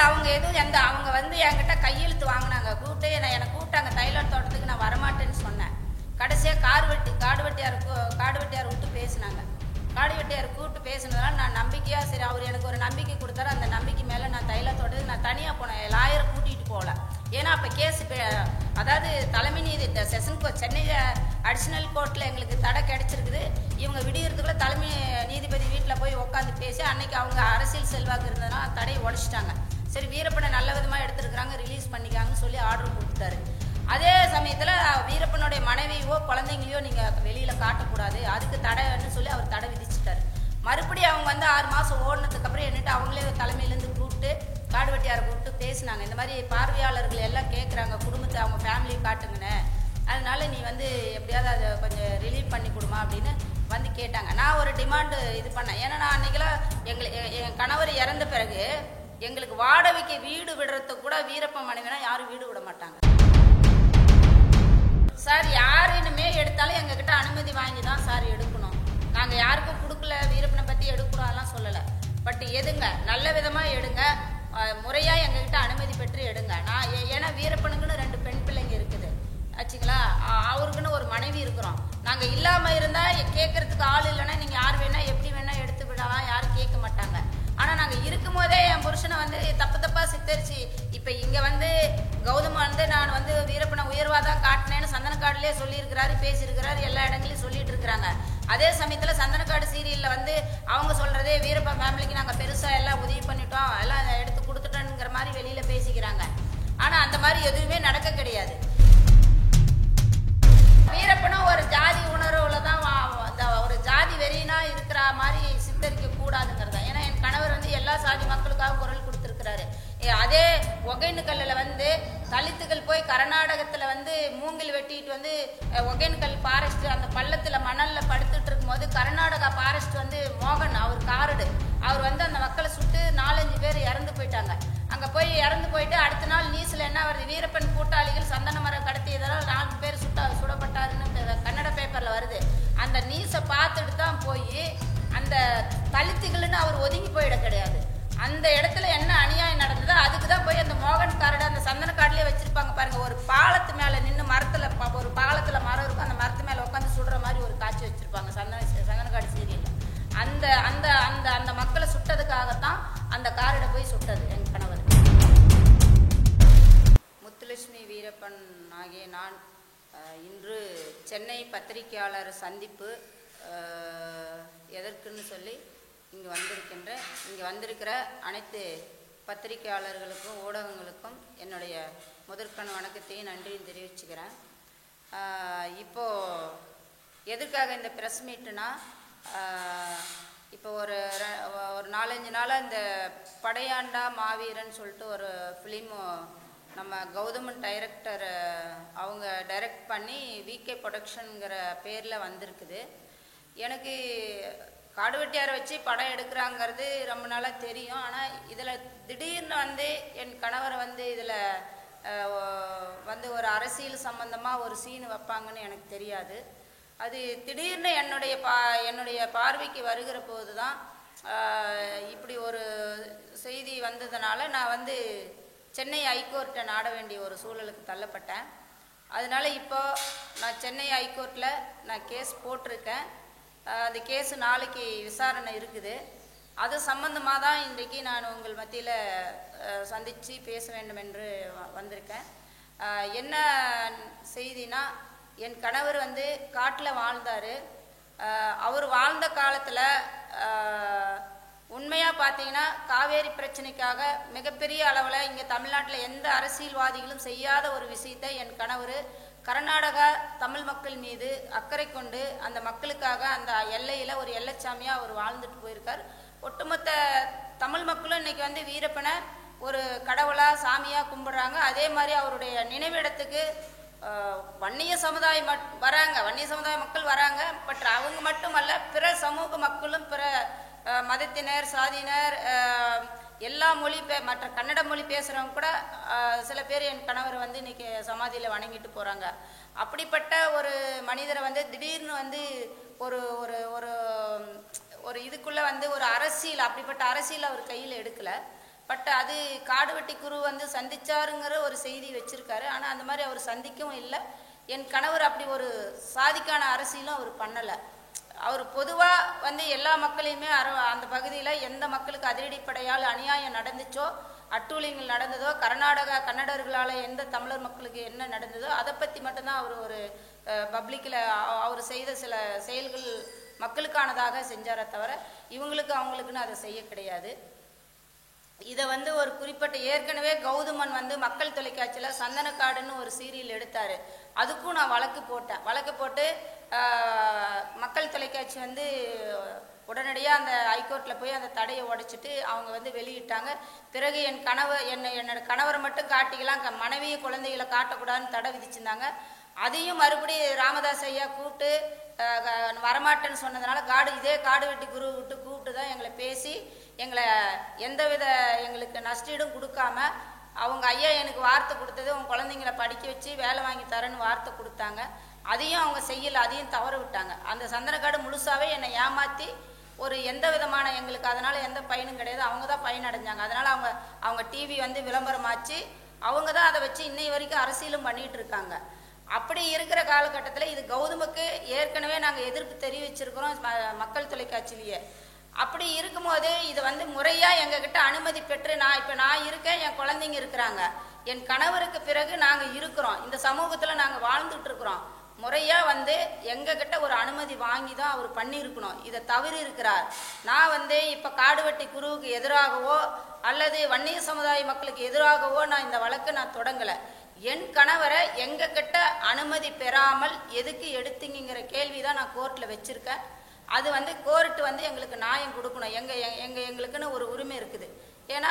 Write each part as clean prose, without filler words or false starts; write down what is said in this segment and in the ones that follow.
இல்லை அவங்க எதுவும் அவங்க வந்து என்கிட்ட கையெழுத்து வாங்கினாங்க. எனக்கு கூப்பிட்டாங்க தைலாண்ட் தோட்டத்துக்கு. நான் வரமாட்டேன்னு சொன்னேன். கடைசியாக காடு வெட்டியார் விட்டு பேசினாங்க. காடு வெட்டியார் கூப்பிட்டு பேசினதுனால நான் நம்பிக்கையாக சரி அவர் எனக்கு ஒரு நம்பிக்கை கொடுத்தாரு. அந்த நம்பிக்கை மேலே நான் தைலாத்தோட்டத்துக்கு நான் தனியாக போனேன். லாயரை கூட்டிகிட்டு போகல. ஏன்னா அப்போ கேஸ் அதாவது தலைமை நீதி செஷன் சென்னை அடிஷனல் கோர்ட்டில் எங்களுக்கு தடை கிடைச்சிருக்குது. இவங்க விடியறதுக்குள்ள தலைமை நீதிபதி வீட்டில் போய் உட்காந்து பேசி அன்னைக்கு அவங்க அரசியல் செல்வாக்கு இருந்ததுன்னா தடையை உடைச்சிட்டாங்க. சரி வீரப்பனை நல்ல விதமாக எடுத்துருக்குறாங்க, ரிலீஸ் பண்ணிக்காங்கன்னு சொல்லி ஆர்டர் கொடுத்துட்டாரு. அதே சமயத்தில் வீரப்பனுடைய மனைவியோ குழந்தைங்களையோ நீங்கள் வெளியில் காட்டக்கூடாது, அதுக்கு தடைன்னு சொல்லி அவர் தடை விதிச்சிட்டாரு. மறுபடியும் அவங்க வந்து 6 மாதம் ஓடினதுக்கப்புறம் என்னட்டு அவங்களே தலைமையிலேருந்து கூப்பிட்டு காடு வெட்டியாரை கூப்பிட்டு பேசினாங்க. இந்த மாதிரி பார்வையாளர்கள் எல்லாம் கேட்குறாங்க, குடும்பத்தை அவங்க ஃபேமிலி காட்டுங்கண்ணே, அதனால நீ வந்து எப்படியாவது அதை கொஞ்சம் ரிலீவ் பண்ணி கொடுமா அப்படின்னு வந்து கேட்டாங்க. நான் ஒரு டிமாண்டு இது பண்ணேன். ஏன்னா நான் அன்றைக்கெல்லாம் என் கணவர் இறந்த பிறகு எங்களுக்கு வாடகைக்கு வீடு விடுறதுக்கு கூட வீரப்பன் மனைவினா யாரும் வீடு விட மாட்டாங்க சார். யாருன்னுமே எடுத்தாலும் எங்ககிட்ட அனுமதி வாங்கி தான் சார் எடுக்கணும். நாங்கள் யாருக்கும் கொடுக்கல, வீரப்பனை பற்றி எடுக்கூடாதுலாம் சொல்லலை. பட் எடுங்க, நல்ல விதமாக எடுங்க, முறையாக எங்ககிட்ட அனுமதி பெற்று எடுங்க. நான் ஏன்னா வீரப்பனுக்குன்னு 2 பெண் பிள்ளைங்க இருக்குது ஆச்சுங்களா, அவருக்குன்னு ஒரு மனைவி இருக்கிறோம். நாங்கள் இல்லாமல் இருந்தால் கேட்கறதுக்கு ஆள் இல்லைன்னா நீங்கள் யார் வேணா எப்படி வேணா எடுத்து விடலாம், யாரும் கேட்க மாட்டாங்க. ஆனால் நாங்கள் இருக்கும் போதே என் புருஷனை வந்து தப்பாக சித்தரிச்சு இப்போ இங்கே வந்து கௌதம் வந்து நான் வந்து வீரப்பனை உயர்வாக தான் காட்டினேன்னு சந்தனக்காடுலேயே சொல்லியிருக்கிறாரு, பேசியிருக்கிறாரு, எல்லா இடங்களையும் சொல்லிட்டு இருக்கிறாங்க. அதே சமயத்தில் சந்தனக்காடு சீரியலில் வந்து அவங்க சொல்கிறதே வீரப்பன் ஃபேமிலிக்கு நாங்கள் பெருசாக எல்லாம் உதவி பண்ணிட்டோம், எல்லாம் எடுத்து கொடுத்துட்டோங்கிற மாதிரி வெளியில் பேசிக்கிறாங்க. ஆனால் அந்த மாதிரி எதுவுமே நடக்க கிடையாது. வீரப்பனும் ஒரு ஜாதி உணர்வுல தான் ஒரு ஜாதி வெறினா இருக்கிற மாதிரி சித்தரிக்க கூடாதுங்கிறத. ஏன்னா என் கணவர் வந்து எல்லா சாதி மக்களுக்காக குரல் கொடுத்துருக்கிறாரு. அதே ஒகேனக்கல்லில் வந்து தலித்துகள் போய் கர்நாடகத்தில் வந்து மூங்கில் வெட்டிட்டு வந்து ஒகேனக்கல் ஃபாரஸ்ட் அந்த பள்ளத்தில் மணலில் படுத்துட்டு இருக்கும்போது கர்நாடகா ஃபாரஸ்ட் வந்து மோகன் அவர் காரடு அவர் வந்து அந்த மக்களை சுட்டு 4-5 பேர் இறந்து போயிட்டாங்க. அங்கே போய் இறந்து போயிட்டு அடுத்த நாள் நியூஸில் என்ன வருது, வீரப்பன் கூட்டாளிகள் சந்தன மரம் கடத்தியதால் 4 பேர் சுடப்பட்டாருன்னு கன்னட பேப்பரில் வருது. அந்த நியூஸை பார்த்துட்டு தான் போய் அந்த தலித்துகள்னு அவர் ஒதுங்கி போயிட கிடையாது. அந்த இடத்துல என்ன அநியாயம் நடந்ததோ அதுக்கு தான் போய் அந்த மோகன் காரடு அந்த சந்தன காட்டிலே வச்சிருப்பாங்க பாருங்க. ஒரு பாலத்து மேலே நின்று ஒரு பாலத்தில் மரம் இருக்கும், அந்த மரத்து மேலே உட்காந்து சுடுற மாதிரி ஒரு காட்சி வச்சிருப்பாங்க சந்தனக்காடு சீரியல்ல. அந்த அந்த அந்த அந்த மக்களை சுட்டதுக்காகத்தான் அந்த காரடை போய் சுட்டது என் கணவர். முத்துலட்சுமி வீரப்பன் ஆகிய நான் இன்று சென்னை பத்திரிகையாளர் சந்திப்பு எதற்குன்னு சொல்லி இங்கே வந்திருக்கின்றேன். இங்கே வந்திருக்கிற அனைத்து பத்திரிகையாளர்களுக்கும் ஊடகங்களுக்கும் என்னுடைய முதற்கண் வணக்கத்தையும் நன்றியும் தெரிவிச்சுக்கிறேன். இப்போது எதுக்காக இந்த ப்ரெஸ் மீட்டுனா, இப்போ ஒரு 4-5 நாளாக இந்த படையாண்டா மாவீரன் சொல்லிட்டு ஒரு ஃபிலிமு நம்ம கௌதமன் டைரக்டர் அவங்க டைரக்ட் பண்ணி விகே ப்ரொடக்ஷனுங்கிற பேரில் வந்திருக்குது. எனக்கு காடு வெட்டியாரை வச்சு படம் எடுக்கிறாங்கிறது ரொம்ப நாளாக தெரியும். ஆனால் இதில் திடீர்னு வந்து என் கணவரை வந்து இதில் வந்து ஒரு அரசியல் சம்பந்தமாக ஒரு சீன் வைப்பாங்கன்னு எனக்கு தெரியாது. அது திடீர்னு என்னுடைய பார்வைக்கு வருகிற போது தான் இப்படி ஒரு செய்தி வந்ததுனால நான் வந்து சென்னை ஹைகோர்ட்டை நாட வேண்டிய ஒரு சூழலுக்கு தள்ளப்பட்டேன். அதனால இப்போ நான் சென்னை ஹைகோர்ட்டில் நான் கேஸ் போட்டிருக்கேன். அந்த கேஸு நாளைக்கு விசாரணை இருக்குது. அது சம்பந்தமாக தான் இன்றைக்கு நான் உங்கள் மத்தியில் சந்தித்து பேச வேண்டும் என்று வந்திருக்கேன். என்ன செய்தினா, என் கணவர் வந்து காட்டில் வாழ்ந்தார். அவர் வாழ்ந்த காலத்தில் உண்மையாக பார்த்தீங்கன்னா காவேரி பிரச்சனைக்காக மிகப்பெரிய அளவில் இங்கே தமிழ்நாட்டில் எந்த அரசியல்வாதிகளும் செய்யாத ஒரு விஷயத்தை என் கணவர் கர்நாடகா தமிழ் மக்கள் மீது அக்கறை கொண்டு அந்த மக்களுக்காக அந்த எல்லையில் ஒரு எல்லைச்சாமியாக அவர் வாழ்ந்துட்டு போயிருக்கார். ஒட்டுமொத்த தமிழ் மக்களும் இன்னைக்கு வந்து வீரப்பனை ஒரு கடவுளாக சாமியாக கும்பிடுறாங்க. அதே மாதிரி அவருடைய நினைவிடத்துக்கு வன்னிய சமுதாயம் வராங்க, வன்னிய சமுதாய மக்கள் வராங்க. பட் அவங்க மட்டுமல்ல, பிற சமூக மக்களும் பிற மதத்தினர் சாதியினர் எல்லா மொழி மற்ற கன்னட மொழி பேசுகிறவங்க கூட சில பேர் என் கணவரை வந்து இன்னைக்கு சமாதியில் வணங்கிட்டு போகிறாங்க. அப்படிப்பட்ட ஒரு மனிதரை வந்து திடீர்னு வந்து ஒரு ஒரு ஒரு ஒரு இதுக்குள்ளே வந்து ஒரு அரசியல், அப்படிப்பட்ட அரசியல் அவர் கையில் எடுக்கலை. பட் அது காடு வெட்டி குரு வந்து சந்திச்சாருங்கிற ஒரு செய்தி வச்சிருக்காரு. ஆனால் அந்த மாதிரி அவர் சந்திக்கவும் இல்லை. என் கணவர் அப்படி ஒரு சாதிக்கான அரசியலும் அவர் பண்ணலை. அவர் பொதுவாக வந்து எல்லா மக்களையுமே அந்த பகுதியில் எந்த மக்களுக்கு அதிரடிப்படையால் அநியாயம் நடந்துச்சோ, அட்டூழியங்கள் நடந்ததோ, கன்னடர்களால் எந்த தமிழர் மக்களுக்கு என்ன நடந்ததோ அதை பற்றி மட்டும்தான் அவர் ஒரு பப்ளிக்கில் அவர் செய்த சில செயல்கள் மக்களுக்கானதாக செஞ்சாரே தவிர இவங்களுக்கு அவங்களுக்குன்னு அதை செய்ய கிடையாது. இதை வந்து ஒரு குறிப்பிட்ட ஏற்கனவே கௌதமன் வந்து மக்கள் தொலைக்காட்சியில் சந்தனக்காடுன்னு ஒரு சீரியல் எடுத்தார். அதுக்கும் நான் வழக்கு போட்டு மக்கள் தொலைக்காட்சி வந்து உடனடியாக அந்த ஹைகோர்ட்டில் போய் அந்த தடையை உடைச்சிட்டு அவங்க வந்து வெளியிட்டாங்க. பிறகு என்னோட கணவரை மட்டும் காட்டிக்கலாம், மனைவி குழந்தைகளை காட்டக்கூடாதுன்னு தடை விதிச்சிருந்தாங்க. அதையும் மறுபடியும் ராமதாஸ் ஐயா கூப்பிட்டு வரமாட்டேன்னு சொன்னதுனால இதே காடு வெட்டி குரு விட்டு கூப்பிட்டு தான் எங்களை பேசி எங்களை எந்தவித எங்களுக்கு நஷ்டீடும் கொடுக்காம அவங்க ஐயா எனக்கு வார்த்தை கொடுத்தது, உங்க குழந்தைங்களை படிக்க வச்சு வேலை வாங்கி தரேன்னு வார்த்தை கொடுத்தாங்க. அதையும் அவங்க செய்யலை, அதையும் தவற விட்டாங்க. அந்த சந்தனக்காடு முழுசாவே என்னை ஏமாற்றி ஒரு எந்த விதமான எங்களுக்கு அதனால எந்த பயனும் கிடையாது. அவங்க தான் பயன் அடைஞ்சாங்க. அதனால அவங்க டிவி வந்து விளம்பரமாச்சு, அவங்க தான் அதை வச்சு இன்னை வரைக்கும் அரசியலும் பண்ணிட்டு இருக்காங்க. அப்படி இருக்கிற காலகட்டத்தில் இது கௌதமுக்கு ஏற்கனவே நாங்கள் எதிர்ப்பு தெரிவிச்சிருக்கிறோம் மக்கள் தொலைக்காட்சியிலேயே. அப்படி இருக்கும்போது இது வந்து முறையாக எங்ககிட்ட அனுமதி பெற்று நான் இருக்கேன், என் குழந்தைங்க இருக்கிறாங்க, என் கணவருக்கு பிறகு நாங்கள் இருக்கிறோம், இந்த சமூகத்தில் நாங்கள் வாழ்ந்துட்டு இருக்கிறோம். முறையாக வந்து எங்ககிட்ட ஒரு அனுமதி வாங்கி தான் அவர் பண்ணியிருக்கணும். இதை தவறி இருக்கிறார். நான் வந்து இப்போ காடு வெட்டி குருவுக்கு எதிராகவோ அல்லது வன்னிய சமுதாய மக்களுக்கு எதிராகவோ நான் இந்த வழக்கு நான் தொடங்கலை. என் கணவரை எங்ககிட்ட அனுமதி பெறாமல் எதுக்கு எடுத்தீங்கிற கேள்வி தான் நான் கோர்ட்டில் வச்சுருக்கேன். அது வந்து கோர்ட்டு வந்து எங்களுக்கு நியாயம் கொடுக்கணும். எங்களுக்குன்னு ஒரு உரிமை இருக்குது. ஏன்னா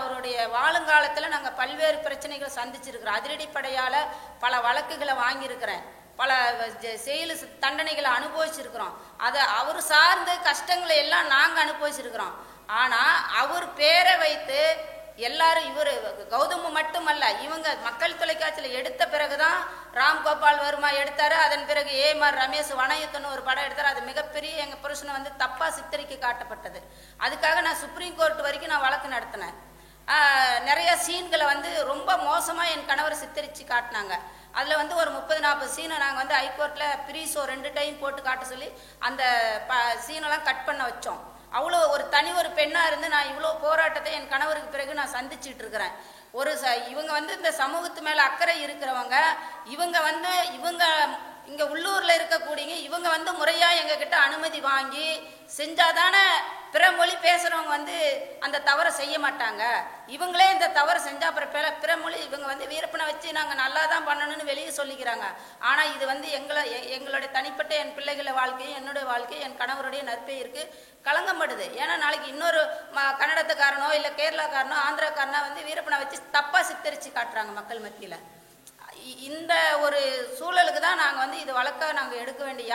அவருடைய வாழுங்காலத்தில் நாங்கள் பல்வேறு பிரச்சனைகளை சந்திச்சிருக்கிறோம். அதிரடிப்படையால் பல வழக்குகளை வாங்கியிருக்கிறேன், பல செயல் தண்டனைகளை அனுபவிச்சிருக்கிறோம். அதை அவர் சார்ந்த கஷ்டங்களை எல்லாம் நாங்கள் அனுபவிச்சிருக்கிறோம். ஆனால் அவர் பேரை வைத்து எல்லாரும் இவர் கௌதம மட்டுமல்ல, இவங்க மக்கள் தொலைக்காட்சியில் எடுத்த பிறகுதான் ராம்கோபால் வர்மா எடுத்தாரு. அதன் பிறகு ஏமார் ரமேஷ் வனயுத்தன்னு ஒரு படம் எடுத்தாரு. அது மிகப்பெரிய எங்கள் புருஷனை வந்து தப்பா சித்தரிக்க காட்டப்பட்டது. அதுக்காக நான் சுப்ரீம் கோர்ட் வரைக்கும் நான் வழக்கு நடத்தினேன். நிறைய சீன்களை வந்து ரொம்ப மோசமாக என் கணவர் சித்தரித்து காட்டினாங்க. அதில் வந்து ஒரு 30-40 சீனை நாங்கள் வந்து ஹைகோர்ட்டில் ப்ரீஷோ 2 டைம் போட்டு காட்ட சொல்லி அந்த சீனெல்லாம் கட் பண்ண வச்சோம். அவ்வளோ ஒரு பெண்ணாக இருந்து நான் இவ்வளோ போராட்டத்தை என் கணவருக்கு பிறகு நான் சந்திச்சுட்டு இருக்கிறேன். இவங்க வந்து இந்த சமூகத்து மேலே அக்கறை இருக்கிறவங்க, இவங்க இங்கே உள்ளூரில் இருக்கக்கூடியங்க, இவங்க வந்து முறையாக எங்ககிட்ட அனுமதி வாங்கி செஞ்சாதானே பிற மொழி பேசுகிறவங்க வந்து அந்த தவறை செய்ய மாட்டாங்க. இவங்களே இந்த தவறை செஞ்சால் அப்புறம் பிற மொழி இவங்க வந்து வீரப்பனை வச்சு நாங்கள் நல்லா தான் பண்ணணும்னு வெளியே சொல்லிக்கிறாங்க. ஆனால் இது வந்து எங்களுடைய தனிப்பட்ட என் பிள்ளைகள வாழ்க்கையும் என்னுடைய வாழ்க்கையும் என் கணவருடைய நற்பெயருக்கு களங்கப்படுது. ஏன்னா நாளைக்கு இன்னொரு கன்னடத்துக்காரனோ இல்லை கேரளாக்காரனோ ஆந்திராக்காரனோ வந்து வீரப்பனை வச்சு தப்பாக சித்தரித்து காட்டுறாங்க மக்கள் மத்தியில். இந்த ஒரு சூழலுக்கு தான் நாங்கள் வந்து இது வழக்காக நாங்கள் எடுக்க வேண்டிய.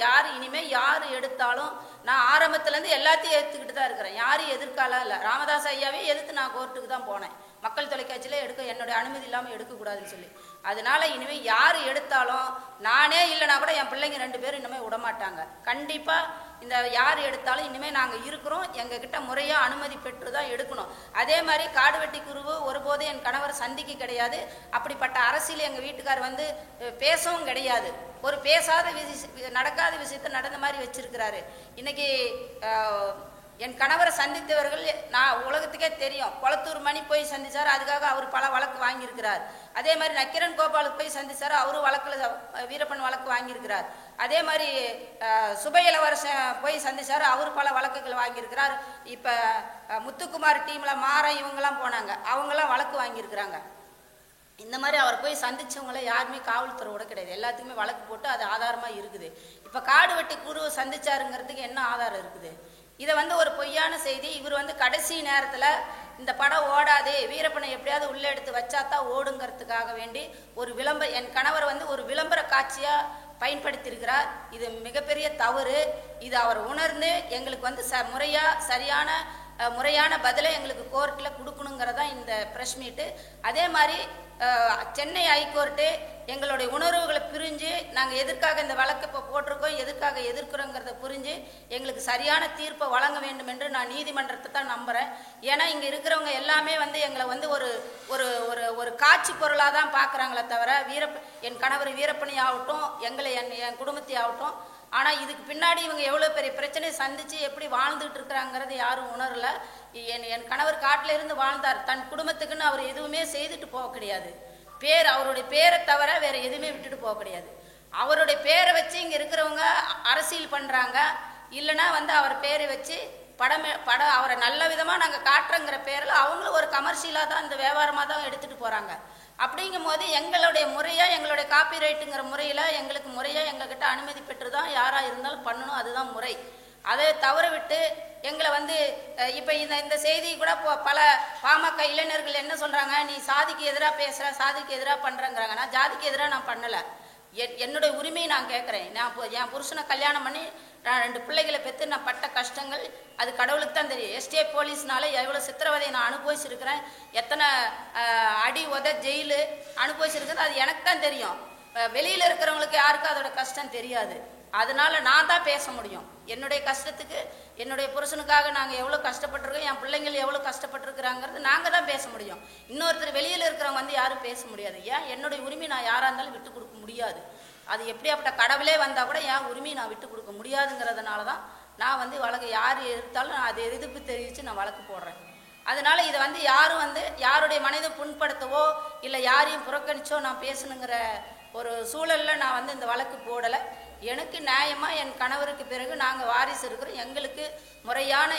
யார் இனிமேல் யார் எடுத்தாலும் நான் ஆரம்பத்துலேருந்து எல்லாத்தையும் எதிர்த்துக்கிட்டு தான் இருக்கிறேன். யாரும் எதிர்க்காலாம் இல்லை. ராமதாஸ் ஐயாவே எதிர்த்து நான் கோர்ட்டுக்கு தான் போனேன். மக்கள் தொலைக்காட்சியில் என்னுடைய அனுமதி இல்லாமல் எடுக்கக்கூடாதுன்னு சொல்லி. அதனால இனிமேல் யார் எடுத்தாலும் நானே இல்லைனா கூட என் பிள்ளைங்க 2 பேரும் இனிமேல் விடமாட்டாங்க. கண்டிப்பாக இந்த யார் எடுத்தாலும் இனிமேல் நாங்கள் இருக்கிறோம், எங்ககிட்ட முறையாக அனுமதி பெற்று தான் எடுக்கணும். அதே மாதிரி காடு வெட்டி குருவு ஒருபோதும் என் கணவர் சந்திக்க கிடையாது. அப்படிப்பட்ட அரசியல் எங்கள் வீட்டுக்கார் வந்து பேசவும் கிடையாது. ஒரு நடக்காத விஷயத்தை நடந்த மாதிரி வச்சிருக்கிறாரு. இன்னைக்கு என் கணவரை சந்தித்தவர்கள் நான் உலகத்துக்கே தெரியும். கொளத்தூர் மணி போய் சந்திச்சார், அதுக்காக அவர் பல வழக்கு வாங்கியிருக்கிறார். அதே மாதிரி நக்கிரன் கோபாலுக்கு போய் சந்திச்சார், அவரும் வழக்கில் வீரப்பன் வழக்கு வாங்கியிருக்கிறார். அதே மாதிரி சுபையிலவரசன் போய் சந்திச்சார், அவர் பல வழக்குகள் வாங்கியிருக்கிறார். இப்போ முத்துக்குமார் டீமில் மாறன் இவங்கெல்லாம் போனாங்க, அவங்கெல்லாம் வழக்கு வாங்கியிருக்கிறாங்க. இந்த மாதிரி அவர் போய் சந்திச்சவங்கள யாருமே காவல்துறையோட கிடையாது. எல்லாத்துக்குமே வழக்கு போட்டு அது ஆதாரமாக இருக்குது. இப்போ காடு வெட்டி குருவை சந்திச்சாருங்கிறதுக்கு என்ன ஆதாரம் இருக்குது? இதை வந்து ஒரு பொய்யான செய்தி. இவர் வந்து கடைசி நேரத்தில் இந்த படம் ஓடாது, வீரப்பனை எப்படியாவது உள்ளே எடுத்து வச்சாதான் ஓடுங்கிறதுக்காக வேண்டி என் கணவர் வந்து ஒரு விளம்பர காட்சியாக பயன்படுத்தியிருக்கிறார். இது மிகப்பெரிய தவறு. இது அவர் உணர்ந்து எங்களுக்கு வந்து முறையாக சரியான முறையான பதிலை எங்களுக்கு கோர்ட்டில் கொடுக்கணுங்கிறதான் இந்த ப்ரெஸ் மீட்டு. அதே மாதிரி சென்னை ஹைகோர்ட்டு எங்களுடைய உணர்வுகளை புரிஞ்சு நாங்கள் எதற்காக இந்த வழக்கு இப்போ போட்டிருக்கோம், எதற்காக எதிர்க்கிறோங்கிறத புரிஞ்சு எங்களுக்கு சரியான தீர்ப்பை வழங்க வேண்டும் என்று நான் நீதிமன்றத்தை தான் நம்புகிறேன். ஏன்னா இங்கே இருக்கிறவங்க எல்லாமே வந்து எங்களை வந்து ஒரு ஒரு ஒரு ஒரு காட்சி பொருளாக தான் பார்க்குறாங்களே தவிர என் கணவர் வீரப்பணி ஆகட்டும், எங்களை என் குடும்பத்தை ஆகட்டும். ஆனால் இதுக்கு பின்னாடி இவங்க எவ்வளோ பெரிய பிரச்சனையை சந்தித்து எப்படி வாழ்ந்துட்டு இருக்கிறாங்கிறது யாரும் உணரல. என் கணவர் காட்டில் இருந்து வாழ்ந்தார். தன் குடும்பத்துக்குன்னு அவர் எதுவுமே செய்துட்டு போக கிடையாது. அவருடைய பேரை தவிர வேற எதுவுமே விட்டுட்டு போக கிடையாது. அவருடைய பேரை வச்சு இங்கே இருக்கிறவங்க அரசியல் பண்ணுறாங்க. இல்லைன்னா வந்து அவர் பேரை வச்சு படம் அவரை நல்ல விதமாக நாங்கள் காட்டுறங்கிற பேரில் அவங்களும் ஒரு கமர்ஷியலாக தான் இந்த வியாபாரமாக தான் எடுத்துகிட்டு போகிறாங்க. அப்படிங்கும் போது எங்களுடைய முறையாக எங்களுடைய காப்பி ரைட்டுங்கிற முறையில் எங்களுக்கு முறையாக எங்ககிட்ட அனுமதி பெற்று தான் யாராக இருந்தாலும் பண்ணணும். அதுதான் முறை. அதை தவற விட்டு எங்களை வந்து இப்போ இந்த செய்தி கூட பல பாமக இளைஞர்கள் என்ன சொல்கிறாங்க, நீ சாதிக்கு எதிராக பேசுகிற, சாதிக்கு எதிராக பண்ணுறேங்கிறாங்க. நான் ஜாதிக்கு எதிராக நான் பண்ணலை. என்னுடைய உரிமையை நான் கேட்குறேன். என் புருஷனை கல்யாணம் பண்ணி நான் 2 பிள்ளைகளை பெற்று நான் பட்ட கஷ்டங்கள் அது கடவுளுக்கு தான் தெரியும். எஸ்டேட் போலீஸ்னால எவ்வளோ சித்திரவதையை நான் அனுபவிச்சிருக்கிறேன், எத்தனை அடி ஜெயிலு அனுபவிச்சிருக்கிறது அது எனக்கு தான் தெரியும். வெளியில் இருக்கிறவங்களுக்கு யாருக்கும் அதோட கஷ்டம் தெரியாது. அதனால நான் தான் பேச முடியும். என்னுடைய கஷ்டத்துக்கு என்னுடைய புருஷனுக்காக நாங்கள் எவ்வளோ கஷ்டப்பட்டுருக்கோம், என் பிள்ளைங்கள் எவ்வளோ கஷ்டப்பட்டுருக்குறாங்கிறது நாங்கள் தான் பேச முடியும். இன்னொருத்தர் வெளியில் இருக்கிறவங்க வந்து யாரும் பேச முடியாது. ஏன் என்னுடைய உரிமை நான் யாராக இருந்தாலும் விட்டு கொடுக்க முடியாது. அது எப்படியாப்பட்ட கடவுளே வந்தால் கூட என் உரிமையை நான் விட்டு கொடுக்க முடியாதுங்கிறதுனால தான் நான் வந்து வழக்கு யார் எடுத்தாலும் நான் அதை எதிர்ப்பு தெரிவித்து நான் வழக்கு போடுறேன். அதனால இதை வந்து யாரும் வந்து யாருடைய மனதை புண்படுத்தவோ இல்லை யாரையும் புறக்கணிச்சோ நான் பேசணுங்கிற ஒரு சூழலில் நான் வந்து இந்த வழக்கு போடலை. எனக்கு நியாயமாக என் கணவருக்கு பிறகு நாங்கள் வாரிசு இருக்கிறோம். எங்களுக்கு முறையான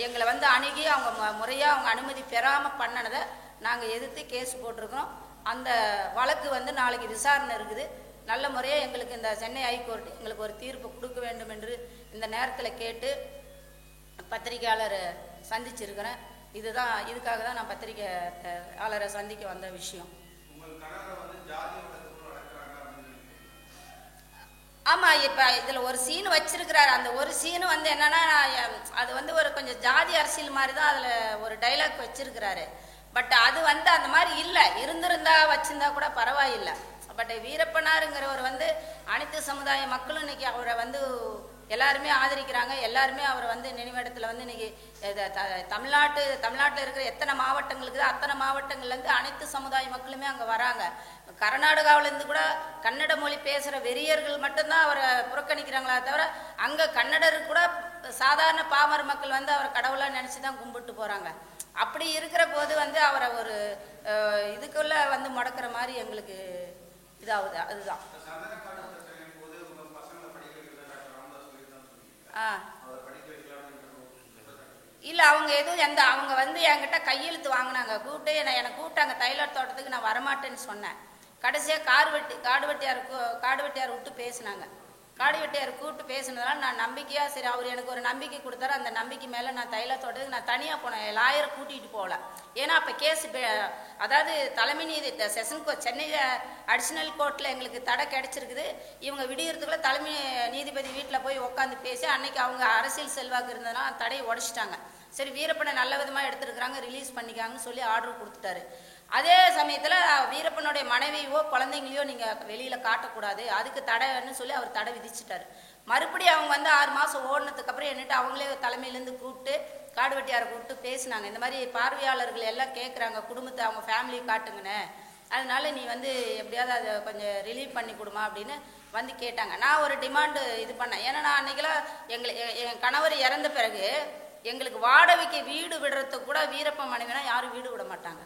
எங்களை வந்து அணுகி அவங்க முறையாக அவங்க அனுமதி பெறாமல் பண்ணினதை நாங்கள் எதிர்த்து கேஸ் போட்டிருக்கிறோம். அந்த வழக்கு வந்து நாளைக்கு விசாரணை இருக்குது. நல்ல முறையாக எங்களுக்கு இந்த சென்னை ஹைகோர்ட் எங்களுக்கு ஒரு தீர்ப்பு கொடுக்க வேண்டும் என்று இந்த நேரத்தில் கேட்டு பத்திரிகையாளரை சந்திச்சிருக்கிறேன். இதுக்காக தான் நான் பத்திரிகையாளரை சந்திக்க வந்த விஷயம். ஆமாம், இப்போ இதில் ஒரு சீன் வச்சிருக்கிறாரு. அந்த ஒரு சீனு வந்து என்னன்னா அது வந்து ஒரு கொஞ்சம் ஜாதி அரசியல் மாதிரி தான் அதில் ஒரு டைலாக் வச்சிருக்கிறாரு. பட் அது வந்து அந்த மாதிரி இல்லை. இருந்திருந்தா வச்சிருந்தா கூட பரவாயில்லை. பட் வீரப்பனாருங்கிறவர் வந்து அனைத்து சமுதாய மக்களும் இன்னைக்கு அவரை வந்து எல்லாருமே ஆதரிக்கிறாங்க. எல்லாருமே அவரை வந்து நினைவிடத்தில் வந்து இன்னைக்கு தமிழ்நாட்டில் இருக்கிற எத்தனை மாவட்டங்களுக்கு அத்தனை மாவட்டங்கள்லேருந்து அனைத்து சமுதாய மக்களுமே அங்கே வராங்க. கர்நாடகாவிலேருந்து கூட கன்னட மொழி பேசுகிற வெறியர்கள் மட்டும்தான் அவரை புறக்கணிக்கிறாங்களா தவிர அங்கே கன்னடருக்கு கூட சாதாரண பாமர மக்கள் வந்து அவரை கடவுளாக நினச்சி தான் கும்பிட்டு போகிறாங்க. அப்படி இருக்கிற போது வந்து அவரை ஒரு இதுக்குள்ள வந்து முடக்கிற மாதிரி எங்களுக்கு இதாகுது. அதுதான் இல்லை, அவங்க எதுவும் அவங்க வந்து என்கிட்ட கையெழுத்து வாங்கினாங்க. என்னை கூப்பிட்டாங்க தைலர் தோட்டத்துக்கு. நான் வரமாட்டேன்னு சொன்னேன். கடைசியாக காடு வெட்டியார் விட்டு பேசினாங்க. காடு வெட்டியார் கூப்பிட்டு பேசினதுனால நான் நம்பிக்கையாக சரி அவர் எனக்கு ஒரு நம்பிக்கை கொடுத்தாரு. அந்த நம்பிக்கை மேலே நான் தைல தோட்டத்துக்கு நான் தனியாக போனேன். லாயரை கூட்டிகிட்டு போகல. ஏன்னா அப்போ கேஸ் அதாவது தலைமை செஷன் சென்னை அடிஷ்னல் கோர்ட்டில் எங்களுக்கு தடை கிடைச்சிருக்குது. இவங்க விடியறதுக்குள்ள தலைமை நீதிபதி வீட்டில் போய் உட்காந்து பேசி அன்னைக்கு அவங்க அரசியல் செல்வாக்கு இருந்ததுனால அந்த தடையை உடைச்சிட்டாங்க. சரி வீரப்பனை நல்ல விதமாக எடுத்துருக்குறாங்க, ரிலீஸ் பண்ணிக்காங்கன்னு சொல்லி ஆர்டர் கொடுத்துட்டாரு. அதே சமயத்தில் வீரப்பனுடைய மனைவியோ குழந்தைங்களையோ நீங்கள் வெளியில் காட்டக்கூடாது, அதுக்கு தடைன்னு சொல்லி அவர் தடை விதிச்சிட்டாரு. மறுபடியும் அவங்க வந்து 6 மாதம் ஓடினதுக்கப்புறம் என்னட்டு அவங்களே தலைமையிலேருந்து கூப்பிட்டு காடு வெட்டியாரை கூப்பிட்டு பேசினாங்க. இந்த மாதிரி பார்வையாளர்கள் எல்லாம் கேட்குறாங்க, குடும்பத்தை அவங்க ஃபேமிலியை காட்டுங்கண்ணே, அதனால நீ வந்து எப்படியாவது அதை கொஞ்சம் ரிலீவ் பண்ணி கொடுமா அப்படின்னு வந்து கேட்டாங்க. நான் ஒரு டிமாண்டு இது பண்ணேன். ஏன்னா நான் அன்றைக்கெல்லாம் என் கணவர் இறந்த பிறகு எங்களுக்கு வாடகைக்கு வீடு விடுறதுக்கு கூட வீரப்ப மனைவினா யாரும் வீடு விட மாட்டாங்க.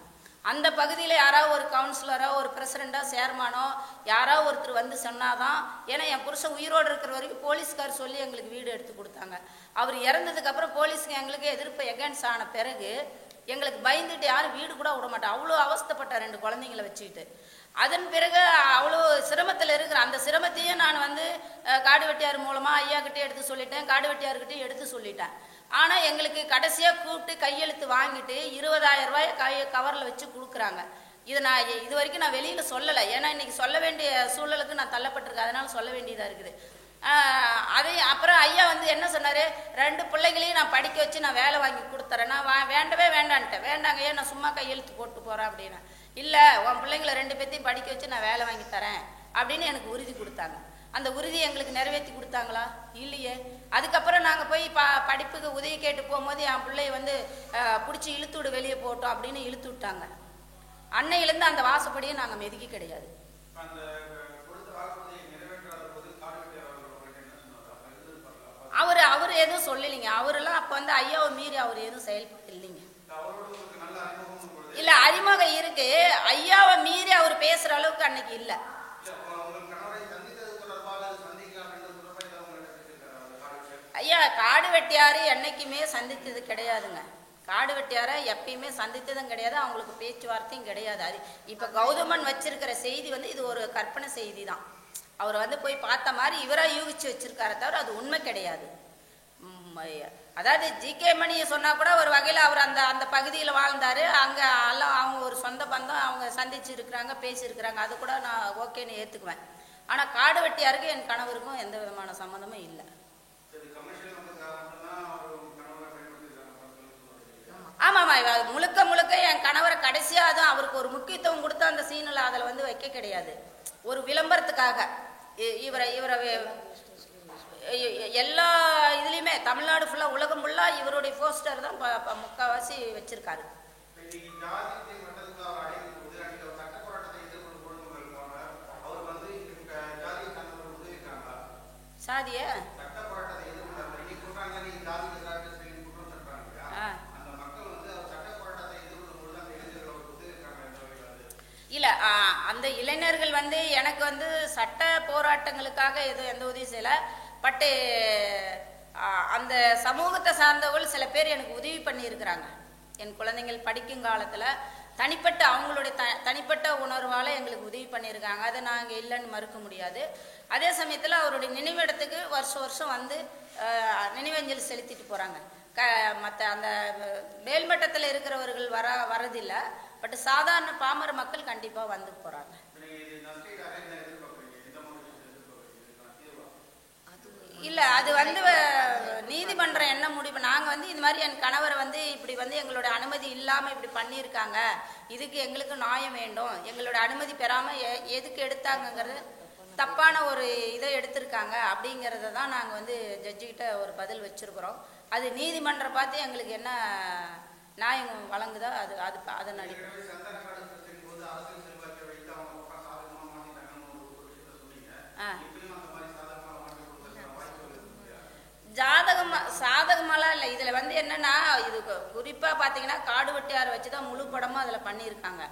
அந்த பகுதியில் யாராவது ஒரு கவுன்சிலரோ ஒரு பிரசிடெண்டோ சேர்மானோ யாராவது ஒருத்தர் வந்து சொன்னாதான். ஏன்னா என் புருஷன் உயிரோடு இருக்கிற வரைக்கும் போலீஸ்கார் சொல்லி எங்களுக்கு வீடு எடுத்து கொடுத்தாங்க. அவர் இறந்ததுக்கப்புறம் போலீஸுக்கு எங்களுக்கு எதிர்ப்பு எகென்ஸ்ட் ஆன பிறகு எங்களுக்கு பயந்துட்டு யாரும் வீடு கூட விட மாட்டோம். அவ்வளோ அவஸ்தைப்பட்ட 2 குழந்தைங்களை வச்சுக்கிட்டு. அதன் பிறகு அவ்வளோ சிரமத்தில் இருக்கிற அந்த சிரமத்தையும் நான் வந்து காடு வெட்டியார் மூலமாக ஐயாக்கிட்டே எடுத்து சொல்லிட்டேன், காடு வெட்டியார்கிட்டையும் எடுத்து சொல்லிட்டேன். ஆனால் எங்களுக்கு கடைசியாக கூப்பிட்டு கையெழுத்து வாங்கிட்டு 20,000 ரூபாயை கவரில் வச்சு கொடுக்குறாங்க. நான் இது வரைக்கும் நான் வெளியில் சொல்லலை. ஏன்னா இன்றைக்கி சொல்ல வேண்டிய சூழலுக்கு நான் தள்ளப்பட்டிருக்கேன். அதனால சொல்ல வேண்டியதாக இருக்குது. அது அப்புறம் ஐயா வந்து என்ன சொன்னார், 2 பிள்ளைங்களையும் நான் படிக்க வச்சு நான் வேலை வாங்கி கொடுத்துறேன். நான் வேண்டவே வேண்டான்ட்டேன். வேண்டாங்க ஏன் நான் சும்மா கையெழுத்து போட்டு போகிறேன் அப்படின்னு. இல்லை உன் பிள்ளைங்களை 2 பேர்த்தையும் படிக்க வச்சு நான் வேலை வாங்கி தரேன் அப்படின்னு எனக்கு உறுதி கொடுத்தாங்க. அந்த உறுதி எங்களுக்கு நிறைவேற்றி கொடுத்தாங்களா? இல்லையே. அதுக்கப்புறம் நாங்கள் போய் படிப்புக்கு உதவி கேட்டு போகும்போது என் பிள்ளைய வந்து பிடிச்சி இழுத்து விடு வெளியே போட்டோம் அப்படின்னு இழுத்து விட்டாங்க. அன்னையிலேருந்து அந்த வாசப்படியை நாங்கள் மெதுக்கி கிடையாது. அவர் எதுவும் சொல்லலைங்க. அவரெல்லாம் அப்போ வந்து ஐயாவை மீறி அவர் எதுவும் செயல்பட்டு இல்லைங்க. இல்லை அறிமுகம் இருக்கு, ஐயாவை மீறி அவர் பேசுகிற அளவுக்கு அன்னைக்கு இல்லை. ஐயா காடு வெட்டியாரு என்னைக்குமே சந்தித்தது கிடையாதுங்க. காடு வெட்டியாரை எப்பயுமே சந்தித்ததும் கிடையாது, அவங்களுக்கு பேச்சுவார்த்தையும் கிடையாது. அது இப்போ கௌதமன் வச்சிருக்கிற செய்தி வந்து இது ஒரு கற்பனை செய்தி தான். அவர் வந்து போய் பார்த்த மாதிரி இவராக யூகிச்சு வச்சிருக்கார தவிர அது உண்மை கிடையாது. அதாவது ஜி.கே. மணியை சொன்னால் கூட ஒரு வகையில் அவர் அந்த அந்த பகுதியில் வாழ்ந்தார். அங்கே எல்லாம் அவங்க ஒரு சொந்த பந்தம் அவங்க சந்திச்சு இருக்கிறாங்க, பேசியிருக்கிறாங்க. அது கூட நான் ஓகேன்னு ஏற்றுக்குவேன். ஆனால் காடு வெட்டியாருக்கு என் கணவருக்கும் எந்த விதமான சம்மந்தமும் இல்லை. ஆமாம்மா, முழுக்க முழுக்க என் கணவரை கடைசியாக அதுவும் அவருக்கு ஒரு முக்கியத்துவம் கொடுத்து அந்த சீனில் அதில் வந்து வைக்க கிடையாது. ஒரு விளம்பரத்துக்காக இவரை எல்லா இதுலேயுமே தமிழ்நாடு ஃபுல்லாக உலகம் ஃபுல்லாக இவருடைய போஸ்டர் தான் முக்கால்வாசி வச்சிருக்காரு. சாதிய இல்லை அந்த இளைஞர்கள் வந்து எனக்கு வந்து சட்ட போராட்டங்களுக்காக எந்த உதவி செய்யலை. பட்டு அந்த சமூகத்தை சார்ந்தவர்கள் சில பேர் எனக்கு உதவி பண்ணியிருக்கிறாங்க. என் குழந்தைங்கள் படிக்கும் காலத்தில் தனிப்பட்ட அவங்களுடைய தனிப்பட்ட உணர்வால் எங்களுக்கு உதவி பண்ணியிருக்காங்க. அதை நாங்கள் இல்லைன்னு மறுக்க முடியாது. அதே சமயத்தில் அவருடைய நினைவிடத்துக்கு வருஷம் வந்து நினைவஞ்சலி செலுத்திட்டு போகிறாங்க. மற்ற அந்த மேல்மட்டத்தில் இருக்கிறவர்கள் வரதில்லை. பட் சாதாரண பாமர மக்கள் கண்டிப்பாக வந்து போகிறாங்க. இல்லை அது வந்து நீதிமன்றம் என்ன முடிவு, நாங்கள் வந்து இது மாதிரி என் கணவரை வந்து இப்படி வந்து எங்களோட அனுமதி இல்லாமல் இப்படி பண்ணியிருக்காங்க, இதுக்கு எங்களுக்கு நியாயம் வேண்டும், எங்களோட அனுமதி பெறாமல் எதுக்கு எடுத்தாங்கங்கிறது தப்பான ஒரு இதை எடுத்திருக்காங்க அப்படிங்கிறத தான் நாங்கள் வந்து ஜட்ஜிக்கிட்ட ஒரு பதில் வச்சுருக்குறோம். அது நீதிமன்றம் பார்த்து எங்களுக்கு என்ன நியாயம் வழங்குதோ அது அது அதன் அடிப்படை. சாதகமாலாம் இல்லை. இதில் வந்து என்னன்னா இது குறிப்பாக பார்த்தீங்கன்னா காடு வெட்டியாரை வச்சு தான் முழு படமும் அதில் பண்ணியிருக்காங்க.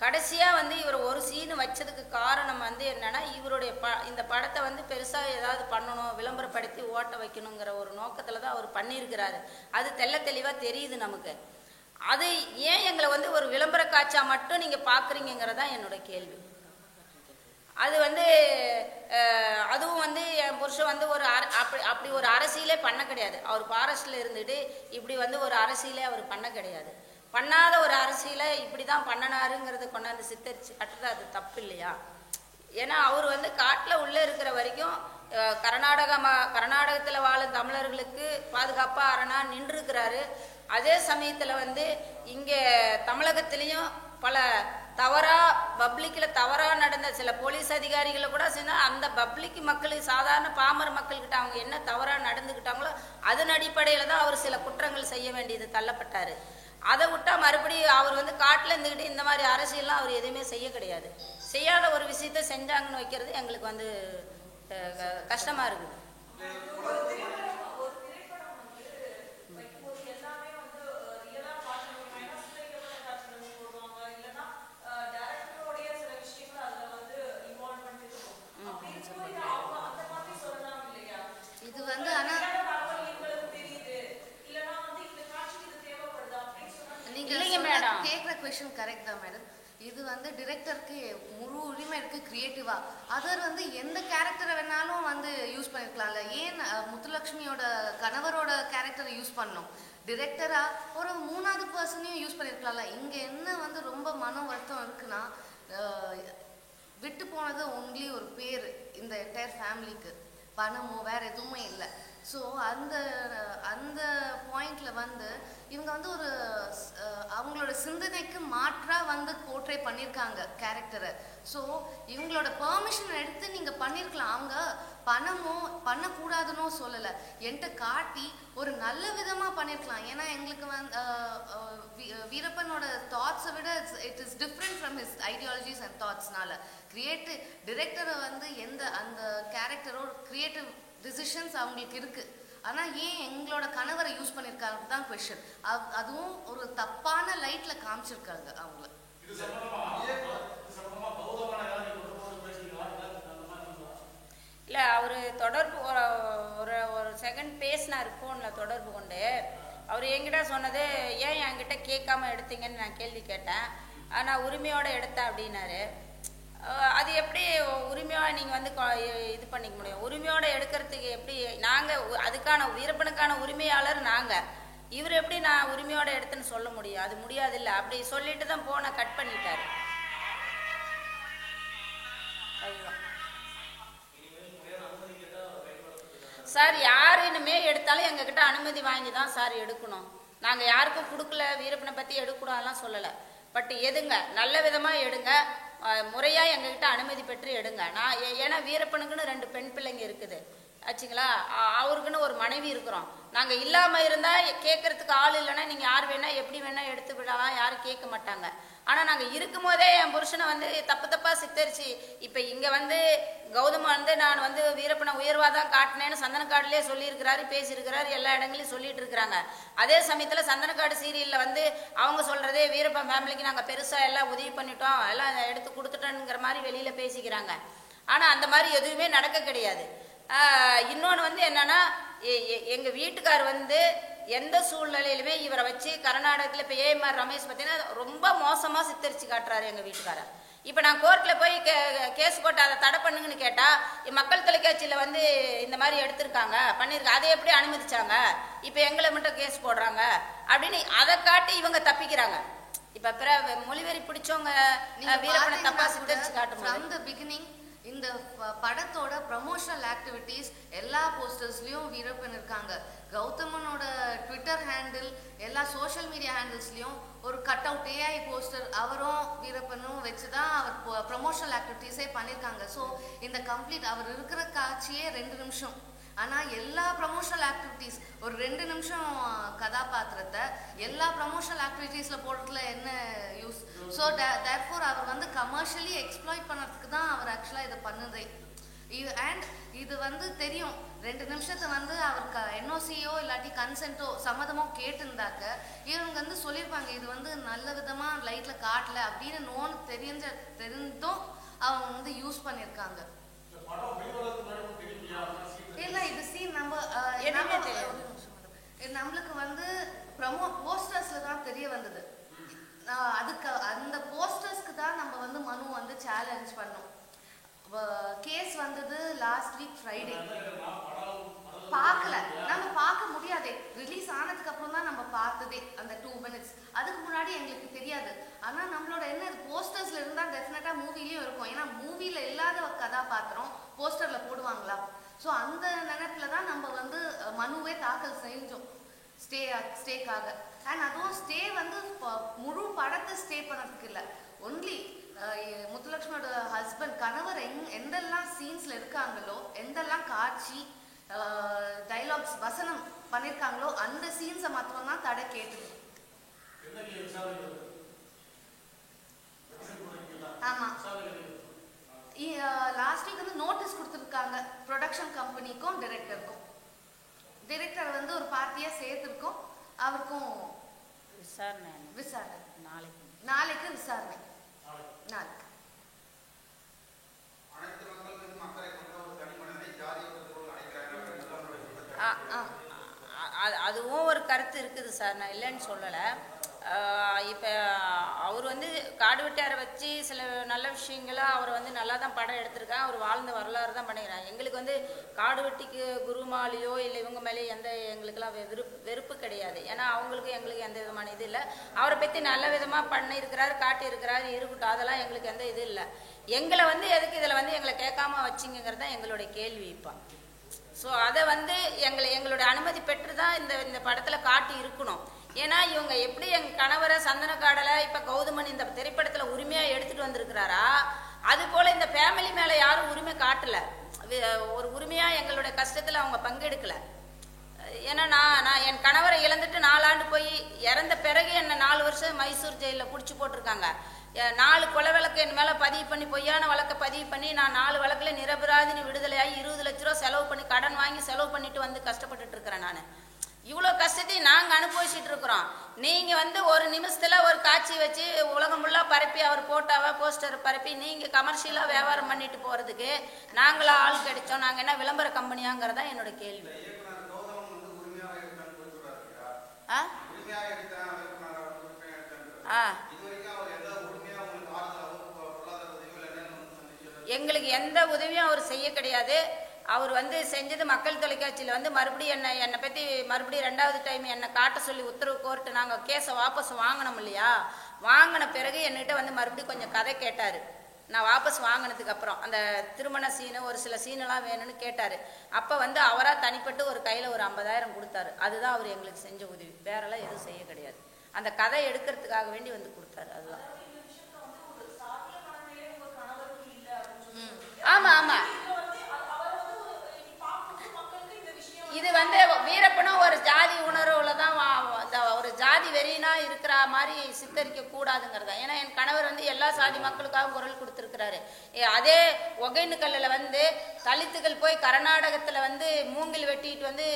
கடைசியாக வந்து இவர் ஒரு சீனு வச்சதுக்கு காரணம் வந்து என்னன்னா இவருடைய இந்த படத்தை வந்து பெருசாக ஏதாவது பண்ணணும், விளம்பரப்படுத்தி ஓட்ட வைக்கணுங்கிற ஒரு நோக்கத்தில் தான் அவர் பண்ணியிருக்கிறாரு. அது தெளிவாக தெரியுது நமக்கு. அது ஏன் எங்களை வந்து ஒரு விளம்பர காட்சா மட்டும் நீங்கள் பார்க்குறீங்கிறதான் என்னோட கேள்வி. அது வந்து அதுவும் வந்து என் புருஷன் வந்து ஒரு அப்படி ஒரு அரசியலே பண்ண கிடையாது. அவர் ஃபாரஸ்டில் இருந்துட்டு இப்படி வந்து ஒரு அரசியலே அவர் பண்ண கிடையாது. பண்ணாத ஒரு அரசியலை இப்படி தான் பண்ணனாருங்கிறத கொண்டாந்து சித்தரித்து கட்டுறது அது தப்பு இல்லையா? ஏன்னா அவர் வந்து காட்டில் உள்ளே இருக்கிற வரைக்கும் கர்நாடகத்தில் வாழும் தமிழர்களுக்கு பாதுகாப்பாக அரணா நின்றுருக்கிறாரு. அதே சமயத்தில் வந்து இங்கே தமிழகத்திலையும் பல பப்ளிக்கில் தவறாக நடந்த சில போலீஸ் அதிகாரிகளை கூட சேர்ந்தா அந்த பப்ளிக் மக்களுக்கு சாதாரண பாமர மக்கள்கிட்ட அவங்க என்ன தவறாக நடந்துக்கிட்டாங்களோ அதன் அடிப்படையில் தான் அவர் சில குற்றங்கள் செய்ய வேண்டியது தள்ளப்பட்டார். அதை விட்டால் மறுபடியும் அவர் வந்து காட்டில் இருந்துக்கிட்டு இந்த மாதிரி அரசியல்லாம் அவர் எதுவுமே செய்ய கிடையாது. செய்யாத ஒரு விஷயத்த செஞ்சாங்கன்னு வைக்கிறது எங்களுக்கு வந்து கஷ்டமாக இருக்குது. கரெக்ட் தான் மேடம். இது வந்து டிரெக்டருக்கு முழு உரிமை இருக்கு கிரியேட்டிவா. அதர் வந்து எந்த கேரக்டரை வேணாலும் வந்து யூஸ் பண்ணிருக்கலாம்ல. ஏன் முத்துலட்சுமியோட கணவரோட கேரக்டரை யூஸ் பண்ணோம்? டிரெக்டரா ஒரு 3வது பர்சனையும் யூஸ் பண்ணிருக்கலாம்ல. இங்க என்ன வந்து ரொம்ப மன வருத்தம் இருக்குன்னா விட்டு போனது ஒன்லி ஒரு பேர் இந்த என்டையர் ஃபேமிலிக்கு. பணமோ வேற எதுவுமே இல்லை. ஸோ அந்த அந்த பாயிண்ட்ல வந்து இவங்க வந்து ஒரு அவங்களோட சிந்தனைக்கு மாற்றா வந்து போர்ட்ரே பண்ணியிருக்காங்க கேரக்டரை. ஸோ இவங்களோட பெர்மிஷன் எடுத்து நீங்க பண்ணியிருக்கலாம். அவங்க பணமோ பண்ணக்கூடாதுன்னு சொல்லலை, என்கிட்ட காட்டி ஒரு நல்ல விதமா பண்ணியிருக்கலாம். ஏன்னா எங்களுக்கு வந்து வீரப்பனோட தாட்ஸை விட it is different from his ideologies and தாட்ஸ்னால கிரியேட்டிவ் டிரெக்டரை வந்து எந்த அந்த கேரக்டரோட கிரியேட்டிவ் டிசிஷன்ஸ் அவங்களுக்கு இருக்கு. ஆனா ஏன் எங்களோட கணவரை யூஸ் பண்ணிருக்காங்க தான் கொஸ்டின். அதுவும் ஒரு தப்பான லைட்ல காமிச்சிருக்காங்க அவங்கள. இல்லை அவர் தொடர்பு ஒரு ஒரு செகண்ட் பேசினார் ஃபோனில் தொடர்பு கொண்டு. அவர் என்கிட்ட சொன்னது, ஏன் என்கிட்ட கேட்காம எடுத்தீங்கன்னு நான் கேள்வி கேட்டேன். நான் உரிமையோடு எடுத்தேன் அப்படின்னாரு. அது எப்படி உரிமையோட நீங்கள் வந்து இது பண்ணிக்க முடியும்? உரிமையோடு எடுக்கிறதுக்கு எப்படி? நாங்கள் அதுக்கான வீரப்பனுக்கான உரிமையாளர் நாங்கள், இவர் எப்படி நான் உரிமையோடு எடுத்துன்னு சொல்ல முடியும்? அது முடியாது. இல்லை அப்படி சொல்லிட்டு தான் போனை கட் பண்ணிட்டாரு. சார் யார் இனிமே எடுத்தாலும் எங்ககிட்ட அனுமதி வாங்கி தான் சார் எடுக்கணும். நாங்கள் யாருக்கும் கொடுக்கல, வீரப்பனை பற்றி எடுக்கூடாதுலாம் சொல்லலை. பட் எடுங்க, நல்ல விதமாக எடுங்க, முறையாக எங்ககிட்ட அனுமதி பெற்று எடுங்க. நான் ஏன்னா வீரப்பனுக்குன்னு 2 பெண் பிள்ளைங்க இருக்குது ஆச்சுங்களா, அவருக்குன்னு ஒரு மனைவி இருக்கிறோம். நாங்கள் இல்லாமல் இருந்தால் கேட்கறதுக்கு ஆள் இல்லைன்னா நீங்கள் யார் வேணா எப்படி வேணா எடுத்து விடலாம், யாரும் கேட்க மாட்டாங்க. ஆனால் நாங்கள் இருக்கும் போதே என் புருஷனை வந்து தப்பாக சித்தரிச்சு, இப்போ இங்கே வந்து கௌதம் வந்து நான் வந்து வீரப்பனை உயர்வாக தான் காட்டினேன்னு சந்தனக்காடுலேயே சொல்லியிருக்கிறாரு, பேசியிருக்கிறாரு, எல்லா இடங்களையும் சொல்லிட்டு இருக்கிறாங்க. அதே சமயத்தில் சந்தனக்காடு சீரியலில் வந்து அவங்க சொல்கிறதே வீரப்பன் ஃபேமிலிக்கு நாங்கள் பெருசாக எல்லாம் உதவி பண்ணிட்டோம், எல்லாம் எடுத்து கொடுத்துட்டோங்கிற மாதிரி வெளியில் பேசிக்கிறாங்க. ஆனால் அந்த மாதிரி எதுவுமே நடக்க கிடையாது. இன்னொன்று வந்து என்னன்னா, எங்கள் வீட்டுக்கார் வந்து எந்த சூழ்நிலையிலுமே இவரை வச்சு கர்நாடகத்தில் இப்போ ஏஎம்ஆர் ரமேஷ் பார்த்தீங்கன்னா ரொம்ப மோசமாக சித்தரிச்சு காட்டுறாரு எங்கள் வீட்டுக்காரர். இப்போ நான் கோர்ட்டில் போய் கேஸ் போட்டு அதை தடை பண்ணுங்கன்னு கேட்டால் மக்கள் தொலைக்காட்சியில் வந்து இந்த மாதிரி எடுத்திருக்காங்க பண்ணியிருக்காங்க, அதை எப்படி அனுமதிச்சாங்க, இப்போ எங்களை மட்டும் கேஸ் போடுறாங்க அப்படின்னு அதை காட்டி இவங்க தப்பிக்கிறாங்க. இப்போ மொழிவெறி பிடிச்சவங்க வீரப்பனை தப்பா சித்தரிச்சு காட்டுறாங்க. இந்த படத்தோட ப்ரமோஷனல் ஆக்டிவிட்டீஸ் எல்லா போஸ்டர்ஸ்லயும் வீரப்பன் இருக்காங்க. கௌதமனோட ட்விட்டர் ஹேண்டில், எல்லா சோஷியல் மீடியா ஹேண்டில்ஸ்லயும் ஒரு கட் அவுட் ஏஐ போஸ்டர் அவரும் வீரப்பனும் வச்சுதான் அவர் ப்ரமோஷனல் ஆக்டிவிட்டீஸே பண்ணியிருக்காங்க. ஸோ இந்த கம்ப்ளீட் அவர் இருக்கிற காட்சியே 2 நிமிஷம். ஆனால் எல்லா ப்ரமோஷனல் ஆக்டிவிட்டீஸ் ஒரு 2 நிமிஷம் கதாபாத்திரத்தை எல்லா ப்ரமோஷனல் ஆக்டிவிட்டீஸில் போடுறதுல என்ன யூஸ்? ஸோ தேர்ஃபோர் அவர் வந்து கமர்ஷியலி எக்ஸ்ப்ளாய்ட் பண்ணுறதுக்கு தான் அவர் ஆக்சுவலாக இதை பண்ணுதே. அண்ட் இது வந்து தெரியும், 2 நிமிஷத்தை வந்து அவருக்கு என்ஓசியோ இல்லாட்டி கன்சென்ட்டோ சம்மதமோ கேட்டிருந்தாக்க இவங்க வந்து சொல்லியிருப்பாங்க, இது வந்து நல்ல விதமாக லைட்டில் காட்டல அப்படின்னு தெரிந்தும் அவங்க வந்து யூஸ் பண்ணியிருக்காங்க. இல்ல இது சீன் நம்மளுக்கு வந்து போஸ்டர்ஸ்ல தான் தெரிய வந்தது. அதுக்கு அந்த போஸ்டர்ஸ்க்கு தான் நம்ம வந்து மனு வந்து சேலஞ்ச் பண்ணோம். கேஸ் வந்தது லாஸ்ட் வீக் ஃப்ரைடே. பார்க்கல, நம்ம பார்க்க முடியாதே, ரிலீஸ் ஆனதுக்கு அப்புறம் தான் நம்ம பார்த்ததே அந்த 2 minutes. அதுக்கு முன்னாடி எங்களுக்கு தெரியாது. ஆனா நம்மளோட என்ன போஸ்டர்ஸ்ல இருந்தா டெஃபினட்டா மூவிலயும் இருக்கும். ஏன்னா மூவில இல்லாத கதாபாத்திரம் போஸ்டர்ல போடுவாங்களா? ஸோ அந்த நினைப்புல தான் நம்ம வந்து மனுவே தாக்கல் செஞ்சோம் ஸ்டேக்காக. அண்ட் அதுவும் ஸ்டே வந்து முழு படத்தை ஸ்டே பண்ணதுக்கு இல்லை, ஒன்லி முத்துலட்சுமியோட ஹஸ்பண்ட் கணவர் எந்தெல்லாம் சீன்ஸ்ல இருக்காங்களோ, எந்தெல்லாம் காட்சி டைலாக்ஸ் வசனம் பண்ணிருக்காங்களோ அந்த சீன்ஸை மாத்திரம் தான் தடை கேட்டு. ஆமா, லாஸ்ட் வீக் வந்து நோட்டீஸ் கொடுத்துருக்காங்க ப்ரொடக்ஷன் கம்பெனிக்கும் டைரக்டருக்கும். டைரக்டர் வந்து ஒரு பார்ட்டியா சேர்த்துருக்கோம், அவருக்கும் விசாரணை நாளைக்கு விசாரணை நாளைக்கு. அதுவும் ஒரு கருத்து இருக்குது சார், நான் இல்லைன்னு சொல்லலை. இப்போ அவர் வந்து காடு வெட்டியாரை வச்சு சில நல்ல விஷயங்களை அவர் வந்து நல்லா தான் படம் எடுத்திருக்காங்க, அவர் வாழ்ந்த வரலாறு தான் பண்ணிக்கிறாங்க. எங்களுக்கு வந்து காடு வெட்டிக்கு குருமாலியோ இல்லை இவங்க மேலேயோ எங்களுக்கெல்லாம் வெறுப்பு கிடையாது. ஏன்னா அவங்களுக்கு எங்களுக்கு எந்த விதமான இது இல்லை. அவரை பற்றி நல்ல விதமாக பண்ணியிருக்கிறாரு, காட்டியிருக்கிறாரு, இருக்கட்டும், அதெல்லாம் எங்களுக்கு எந்த இது இல்லை. எங்களை வந்து எதுக்கு இதில் வந்து எங்களை கேட்காம வச்சிங்கிறது தான் எங்களுடைய கேள்வி. இப்போ ஸோ அதை வந்து எங்களுடைய அனுமதி பெற்று தான் இந்த படத்தில் காட்டி இருக்கணும். ஏன்னா இவங்க எப்படி எங்கள் கணவரை சந்தனக்காடலை இப்போ கௌதமன் இந்த திரைப்படத்தில் உரிமையாக எடுத்துகிட்டு வந்திருக்கிறாரா, அது போல் இந்த ஃபேமிலி மேலே யாரும் உரிமை காட்டலை. ஒரு உரிமையாக எங்களுடைய கஷ்டத்தில் அவங்க பங்கெடுக்கலை. ஏன்னா நான் என் கணவரை இழந்துட்டு 4 ஆண்டு போய் இறந்த பிறகு என்னை 4 வருஷம் மைசூர் ஜெயிலில் பிடிச்சி போட்டிருக்காங்க. 4 கொலை வழக்கு என் மேலே பதிவு பண்ணி, பொய்யான வழக்கை பதிவு பண்ணி, நான் 4 வழக்கில் நிரபராதினி விடுதலையாகி 20 லட்ச ரூபா செலவு பண்ணி, கடன் வாங்கி செலவு பண்ணிட்டு வந்து கஷ்டப்பட்டுட்டு இருக்கிறேன். நான் இவ்வளோ கஷ்டத்தையும் நாங்கள் அனுபவிச்சுட்டு இருக்கிறோம். நீங்கள் வந்து ஒரு நிமிஷத்தில் ஒரு காட்சி வச்சு உலகம் ஃபுல்லாக பரப்பி அவர் போட்டாவா போஸ்டர் பரப்பி நீங்கள் கமர்ஷியலாக வியாபாரம் பண்ணிட்டு போகிறதுக்கு நாங்களா ஆள் கிடைச்சோம்? நாங்கள் என்ன விளம்பர கம்பெனியாங்கிறதா என்னோட கேள்வி. எங்களுக்கு எந்த உதவியும் அவர் செய்ய கிடையாது. அவர் வந்து செஞ்சது மக்கள் தொலைக்காட்சியில் வந்து மறுபடியும் என்னை பற்றி மறுபடியும் 2வது டைம் என்னை காட்ட சொல்லி உத்தரவு கோர்ட்டு நாங்கள் கேஸை வாபஸ் வாங்கினோம் இல்லையா, வாங்கின பிறகு என்கிட்ட வந்து மறுபடியும் கொஞ்சம் கதை கேட்டார். நான் வாபஸ் வாங்கினதுக்கு அப்புறம் அந்த திருமண சீனு ஒரு சில சீனெல்லாம் வேணும்னு கேட்டார். அப்போ வந்து அவராக தனிப்பட்டு ஒரு கையில் ஒரு 50,000 கொடுத்தாரு. அதுதான் அவர் எங்களுக்கு செஞ்ச உதவி, வேறெல்லாம் எதுவும் செய்ய கிடையாது. அந்த கதை எடுக்கிறதுக்காக வேண்டி வந்து கொடுத்தாரு. அதுதான். ஆமாம் ஆமாம், இது வந்து வீரப்பனும் ஒரு ஜாதி உணர்வுல தான் ஒரு ஜாதி வெறினா இருக்கிற மாதிரி சித்தரிக்க கூடாதுங்கிறதா. ஏன்னா என் கணவர் வந்து எல்லா சாதி மக்களுக்காகவும் குரல் கொடுத்துருக்கிறாரு. அதே ஒகேனக்கல்லில் வந்து தலித்துகள் போய் கர்நாடகத்தில் வந்து மூங்கில் வெட்டிட்டு வந்து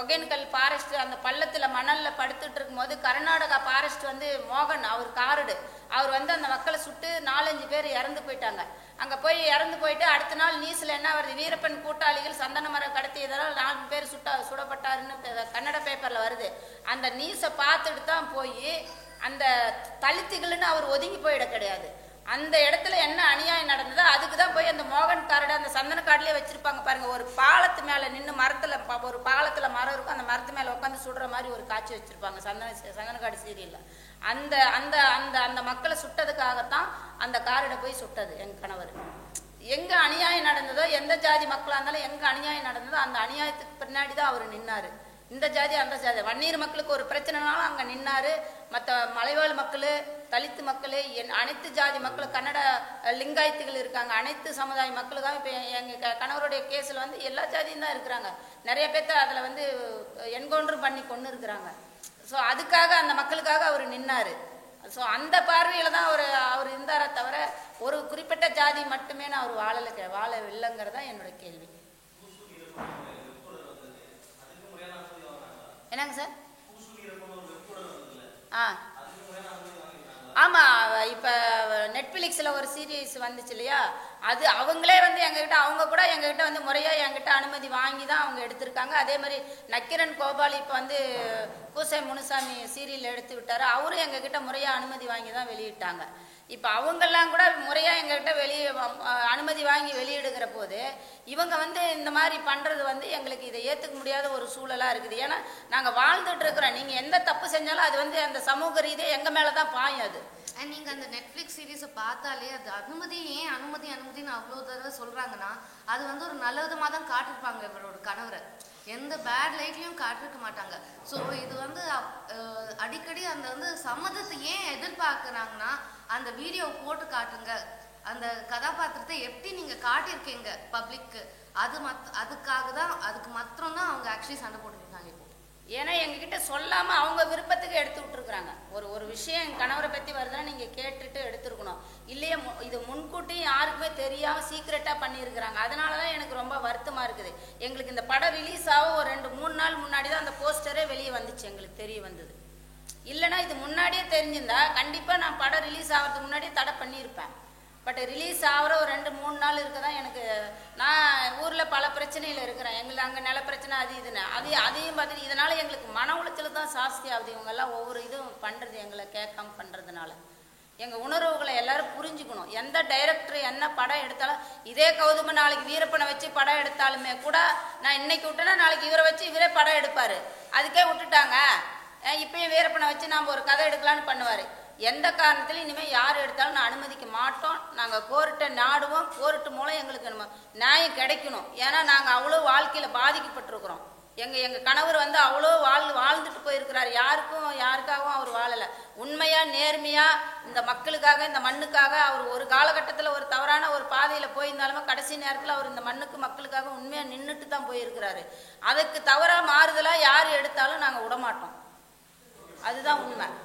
ஒகேனக்கல் ஃபாரஸ்ட் அந்த பள்ளத்தில் மணலில் படுத்துட்டு இருக்கும்போது கர்நாடகா ஃபாரஸ்ட் வந்து மோகன் அவர் காரடு அவர் வந்து அந்த மக்களை சுட்டு 4-5 பேர் இறந்து போயிட்டாங்க. அங்கே போய் இறந்து போயிட்டு அடுத்த நாள் நியூஸில் என்ன வருது, வீரப்பன் கூட்டாளிகள் சந்தன மரம் கடத்தியதால் 4 பேர் சுடப்பட்டாருன்னு கன்னட பேப்பரில் வருது. அந்த நியூஸை பார்த்துட்டு தான் போய் அந்த தலித்துகள்னு அவர் ஒதுங்கி போயிட கிடையாது. அந்த இடத்துல என்ன அநியாயம் நடந்ததோ அதுக்கு தான் போய் அந்த மோகன் காரடை அந்த சந்தன காட்டிலே வச்சிருப்பாங்க பாருங்க. ஒரு பாலத்து மேலே நின்று மரத்தில் ஒரு பாலத்தில் மரம் இருக்கும், அந்த மரத்து மேலே உட்காந்து சுடுற மாதிரி ஒரு காட்சி வச்சிருப்பாங்க சந்தனக்காடு சீரியல்ல. அந்த அந்த அந்த அந்த மக்களை சுட்டதுக்காகத்தான் அந்த காரடை போய் சுட்டது என் கணவர். எங்க அநியாயம் நடந்ததோ, எந்த ஜாதி மக்களாக இருந்தாலும் எங்க அநியாயம் நடந்ததோ அந்த அநியாயத்துக்கு பின்னாடி தான் அவர் நின்னாரு. இந்த ஜாதி அந்த ஜாதி வன்னியர் மக்களுக்கு ஒரு பிரச்சனைனாலும் அங்கே நின்னாரு. மற்ற மலைவாழ் மக்கள், தலித்து மக்கள், அனைத்து ஜாதி மக்கள், கன்னட லிங்காயத்துகள் இருக்காங்க, அனைத்து சமுதாய மக்களுக்காக இப்போ எங்கள் கணவருடைய கேஸில் வந்து எல்லா ஜாதியும் தான் இருக்கிறாங்க. நிறைய பேர்த்த அதில் வந்து என்கவுண்டரும் பண்ணி கொண்டு இருக்கிறாங்க. ஸோ அதுக்காக அந்த மக்களுக்காக அவர் நின்னாரு. ஸோ அந்த பார்வையில் தான் அவர் இருந்தாரே தவிர ஒரு குறிப்பிட்ட ஜாதி மட்டுமே நான் அவர் வாழவில்லைங்கிறதா என்னோட கேள்வி. என்னங்க சார்? ஆமாம், இப்போ நெட்ஃப்ளிக்ஸில் ஒரு சீரீஸ் வந்துச்சு இல்லையா, அது அவங்களே வந்து எங்ககிட்ட அவங்க கூட எங்ககிட்ட வந்து முறையாக என்கிட்ட அனுமதி வாங்கி தான் அவங்க எடுத்திருக்காங்க. அதே மாதிரி நக்கீரன் கோபால் இப்போ வந்து பூசை முனுசாமி சீரியல் எடுத்து விட்டார், அவரும் எங்ககிட்ட முறையாக அனுமதி வாங்கி தான் வெளியிட்டாங்க. இப்போ அவங்கெல்லாம் கூட முறையாக எங்ககிட்ட அனுமதி வாங்கி வெளியிடுகிற போது இவங்க வந்து இந்த மாதிரி பண்ணுறது வந்து எங்களுக்கு இதை ஏற்றுக்க முடியாத ஒரு சூழலாக இருக்குது. ஏன்னா நாங்கள் வாழ்ந்துட்டு இருக்கிறோம், நீங்கள் எந்த தப்பு செஞ்சாலும் அது வந்து அந்த சமூக ரீதியாக எங்கள் மேலே தான் பாயும். அது நீங்கள் அந்த நெட்ஃப்ளிக்ஸ் சீரீஸை பார்த்தாலே அது அனுமதின்னு அவ்வளோ தடவை சொல்கிறாங்கன்னா அது வந்து ஒரு நல்ல விதமாக தான் காட்டிருப்பாங்க. இவரோட கணவரை எந்த பேட் லைட்லையும் காட்டிருக்க மாட்டாங்க. ஸோ இது வந்து அடிக்கடி அந்த வந்து சம்மதத்தை ஏன் எதிர்பார்க்குறாங்கன்னா அந்த வீடியோ போட்டு காட்டுங்க, அந்த கதாபாத்திரத்தை எப்படி நீங்கள் காட்டியிருக்கீங்க பப்ளிக்கு, அதுக்கு மாத்திரம் தான் அவங்க ஆக்சுவலி சண்டை போட்டுருக்காங்க இப்போ. ஏன்னா எங்ககிட்ட சொல்லாமல் அவங்க விருப்பத்துக்கு எடுத்து விட்டுருக்குறாங்க. ஒரு விஷயம் என் கணவரை பற்றி வருதுன்னா நீங்கள் கேட்டுட்டு எடுத்துருக்கணும், இல்லையே இது முன்கூட்டி யாருக்குமே தெரியாமல் சீக்ரெட்டாக பண்ணியிருக்கிறாங்க. அதனால தான் எனக்கு ரொம்ப வருத்தமாக இருக்குது. எங்களுக்கு இந்த படம் ரிலீஸ் ஆக ஒரு 2-3 நாள் முன்னாடி தான் அந்த போஸ்டரே வெளியே வந்துச்சு, எங்களுக்கு தெரிய வந்தது. இல்லைன்னா இது முன்னாடியே தெரிஞ்சிருந்தா கண்டிப்பாக நான் படம் ரிலீஸ் ஆகிறதுக்கு முன்னாடியே தடை பண்ணியிருப்பேன். பட் ரிலீஸ் ஆகிற ஒரு 2-3 நாள் இருக்க தான் எனக்கு, நான் ஊரில் பல பிரச்சனையில் இருக்கிறேன், எங்களுக்கு அங்கே நில பிரச்சனை அது இதுன்னு அதையும் பார்த்துட்டு இதனால் எங்களுக்கு மன உளைச்சல் தான் ஜாஸ்தி ஆகுது. இவங்கெல்லாம் ஒவ்வொரு இதுவும் பண்ணுறது எங்களை கேட்காம பண்ணுறதுனால எங்கள் உணர்வுகளை எல்லாரும் புரிஞ்சுக்கணும். எந்த டைரக்டர் என்ன படம் எடுத்தாலும், இதே கௌதம நாளைக்கு வீரப்பனை வச்சு படம் எடுத்தாலுமே கூட நான் இன்னைக்கு விட்டேன்னா நாளைக்கு இவரை வச்சு இவரே படம் எடுப்பார். அதுக்கே விட்டுட்டாங்க, இப்பயும் வீரப்பனை வச்சு நாம் ஒரு கதை எடுக்கலான்னு பண்ணுவார். எந்த காரணத்திலையும் இனிமேல் யார் எடுத்தாலும் நான் அனுமதிக்க மாட்டோம். நாங்கள் கோர்ட்டை நாடுவோம். கோர்ட்டு மூலம் எங்களுக்கு நியாயம் கிடைக்கணும். ஏன்னா நாங்கள் அவ்வளோ வாழ்க்கையில் பாதிக்கப்பட்டிருக்கிறோம். எங்கள் கணவர் வந்து அவ்வளோ வாழ்ந்துட்டு போயிருக்கிறார். யாருக்காகவும் அவர் வாழலை. உண்மையாக நேர்மையாக இந்த மக்களுக்காக, இந்த மண்ணுக்காக அவர் ஒரு காலகட்டத்தில் ஒரு தவறான ஒரு பாதையில் போயிருந்தாலுமே கடைசி நேரத்தில் அவர் இந்த மண்ணுக்கு மக்களுக்காக உண்மையாக நின்றுட்டு தான் போயிருக்கிறாரு. அதுக்கு தவறாக மாறுதலாக யார் எடுத்தாலும் நாங்கள் விடமாட்டோம். அதுதான் உண்மை.